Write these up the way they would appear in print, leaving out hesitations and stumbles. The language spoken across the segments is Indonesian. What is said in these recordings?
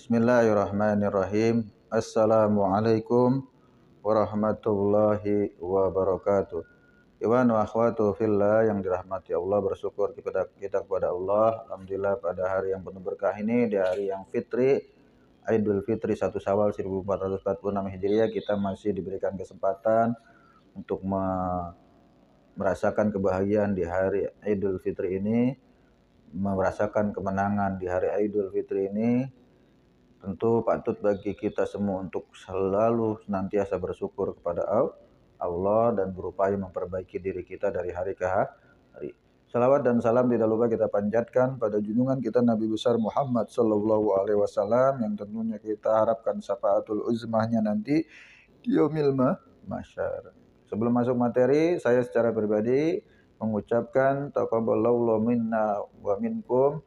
Bismillahirrahmanirrahim. Assalamualaikum warahmatullahi wabarakatuh. Iwan wa akhwatu fillah yang dirahmati Allah, bersyukur kita kepada Allah. Alhamdulillah pada hari yang penuh berkah ini, di hari yang fitri, Idul Fitri 1 Syawal 1446 Hijriah, kita masih diberikan kesempatan untuk merasakan kebahagiaan di hari Idul Fitri ini, merasakan kemenangan di hari Idul Fitri ini. Tentu patut bagi kita semua untuk selalu senantiasa bersyukur kepada Allah dan berupaya memperbaiki diri kita dari hari ke hari. Salawat dan salam tidak lupa kita panjatkan pada junjungan kita Nabi besar Muhammad sallallahu alaihi wasallam, yang tentunya kita harapkan syafaatul uzmahnya nanti di yaumil mahsyar. Sebelum masuk materi, saya secara pribadi mengucapkan taqabbalallahu minna wa minkum,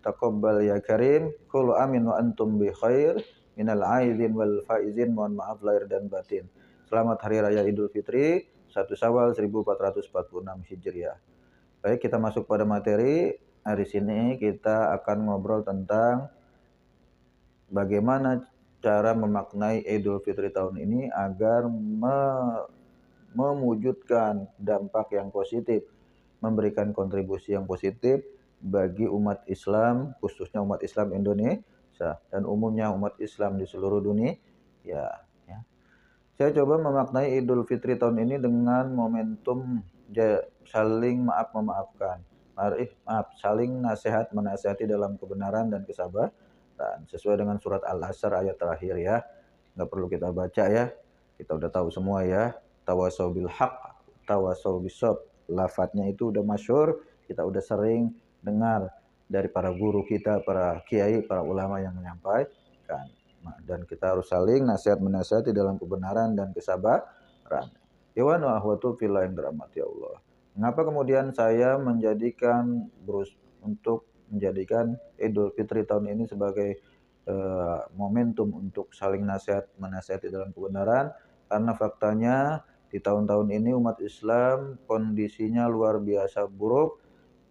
taqabbal ya karim, kullu amin wa antum bi khair, minal aidin wal faizin, mohon maaf lahir dan batin. Selamat Hari Raya Idul Fitri 1 Syawal 1446 Hijriah. Baik, kita masuk pada materi. Hari ini kita akan ngobrol tentang bagaimana cara memaknai Idul Fitri tahun ini agar mewujudkan dampak yang positif, memberikan kontribusi yang positif bagi umat Islam, khususnya umat Islam Indonesia dan umumnya umat Islam di seluruh dunia. Ya. Saya coba memaknai Idul Fitri tahun ini dengan momentum saling memaafkan. Saling nasihat menasihati dalam kebenaran dan kesabaran, sesuai dengan surat Al-Asr ayat terakhir ya. Nggak perlu kita baca ya. Kita udah tahu semua ya. Tawasau bil haq, tawasau bisab. Lafadznya itu udah masyhur, kita udah sering dengar dari para guru kita, para kiai, para ulama yang menyampaikan. Dan kita harus saling nasihat menasihati dalam kebenaran dan kesabaran. Iwan wa akhwatu fillah yang dirahmati Allah. Mengapa kemudian saya menjadikan Idul Fitri tahun ini sebagai momentum untuk saling nasihat menasihati dalam kebenaran? Karena faktanya di tahun-tahun ini umat Islam kondisinya luar biasa buruk.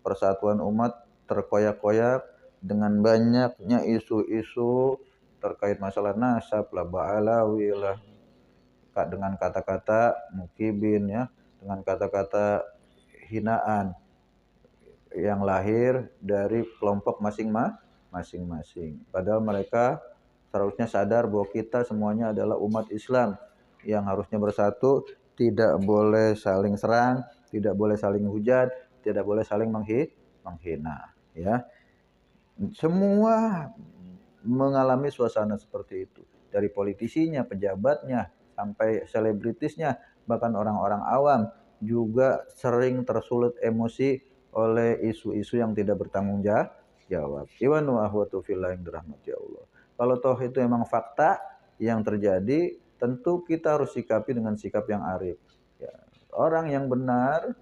Persatuan umat terkoyak-koyak dengan banyaknya isu-isu terkait masalah nasab lah, ba'alawi lah, dengan kata-kata mukibin ya, dengan kata-kata hinaan yang lahir dari kelompok masing-masing. Padahal mereka seharusnya sadar bahwa kita semuanya adalah umat Islam yang harusnya bersatu, tidak boleh saling serang, tidak boleh saling hujat, tidak boleh saling menghina ya. Semua mengalami suasana seperti itu, dari politisinya, pejabatnya, sampai selebritisnya, bahkan orang-orang awam juga sering tersulut emosi oleh isu-isu yang tidak bertanggung jawab. Iwan wa akhwatu fillah yang dirahmati Allah. Kalau toh itu memang fakta yang terjadi, tentu kita harus sikapi dengan sikap yang arif ya. Orang yang benar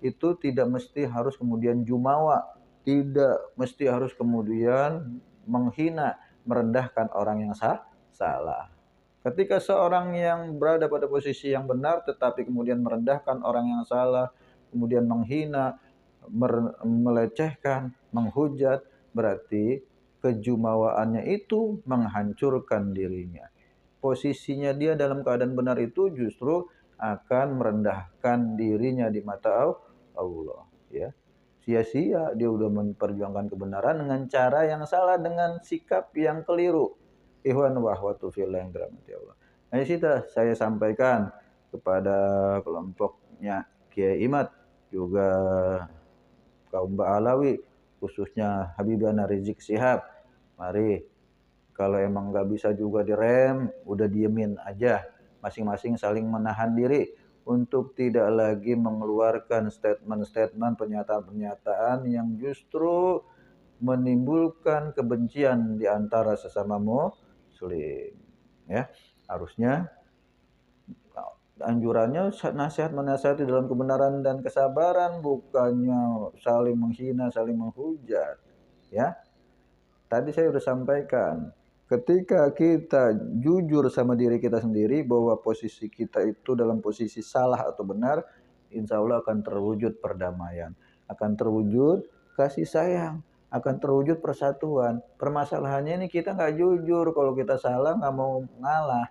itu tidak mesti harus kemudian jumawa, tidak mesti harus kemudian menghina, merendahkan orang yang salah. Ketika seorang yang berada pada posisi yang benar tetapi kemudian merendahkan orang yang salah, kemudian menghina, melecehkan, menghujat, berarti kejumawaannya itu menghancurkan dirinya. Posisinya dia dalam keadaan benar itu justru akan merendahkan dirinya di mata Allah ya. Sia-sia dia udah memperjuangkan kebenaran dengan cara yang salah, dengan sikap yang keliru. Ikhwan wa akhwatu fillah yang dirahmati Allah. Nah, situ saya sampaikan kepada kelompoknya Kiai Imad, juga kaum Ba'alawi, khususnya Habibana Rizik Syihab. Mari, kalau emang nggak bisa juga direm, udah diemin aja. Masing-masing saling menahan diri untuk tidak lagi mengeluarkan statement-statement, pernyataan-pernyataan yang justru menimbulkan kebencian di antara sesama muslim. Ya, harusnya anjurannya nasihat menasihati dalam kebenaran dan kesabaran, bukannya saling menghina, saling menghujat. Ya, tadi saya sudah sampaikan, ketika kita jujur sama diri kita sendiri bahwa posisi kita itu dalam posisi salah atau benar, insya Allah akan terwujud perdamaian, akan terwujud kasih sayang, akan terwujud persatuan. Permasalahannya ini kita nggak jujur, kalau kita salah nggak mau ngalah,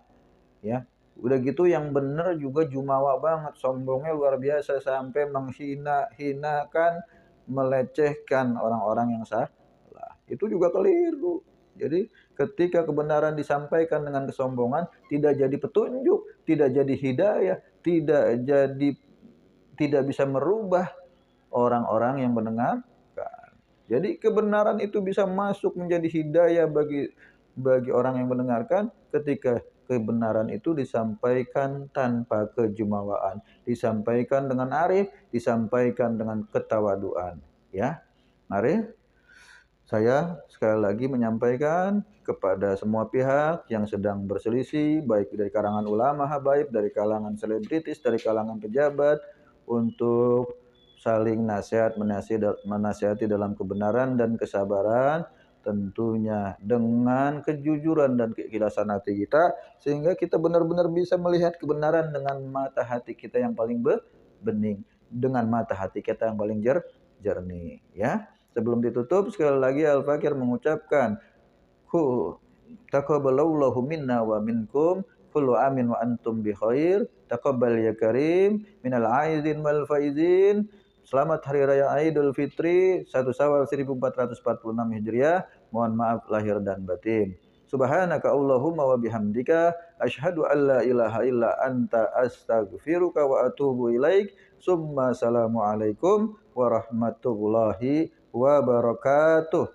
ya. Udah gitu yang bener juga jumawa banget, sombongnya luar biasa sampai menghina-hinakan, melecehkan orang-orang yang salah. Itu juga keliru. Jadi ketika kebenaran disampaikan dengan kesombongan, tidak jadi petunjuk, tidak jadi hidayah, tidak bisa merubah orang-orang yang mendengarkan. Jadi kebenaran itu bisa masuk menjadi hidayah bagi orang yang mendengarkan ketika kebenaran itu disampaikan tanpa kejumawaan, disampaikan dengan arif, disampaikan dengan ketawaduan, ya. Mari saya sekali lagi menyampaikan kepada semua pihak yang sedang berselisih, baik dari kalangan ulama habaib, dari kalangan selebritis, dari kalangan pejabat, untuk saling menasihati dalam kebenaran dan kesabaran, tentunya dengan kejujuran dan keikhlasan hati kita, sehingga kita benar-benar bisa melihat kebenaran dengan mata hati kita yang paling bening, dengan mata hati kita yang paling jernih, ya. Sebelum ditutup, sekali lagi Al-Fakir mengucapkan, taqabbalallahu minna wa minkum, kullu amin wa antum bi khair, taqabbal ya karim, minal aidin wal faizin. Selamat Hari Raya Idul Fitri 1 Syawal 1446 Hijriah. Mohon maaf lahir dan batin. Subhanaka Allahumma wa bihamdika asyhadu an la ilaha illa anta astaghfiruka wa atubu ilaik. Summa assalamualaikum warahmatullahi wabarakatuh.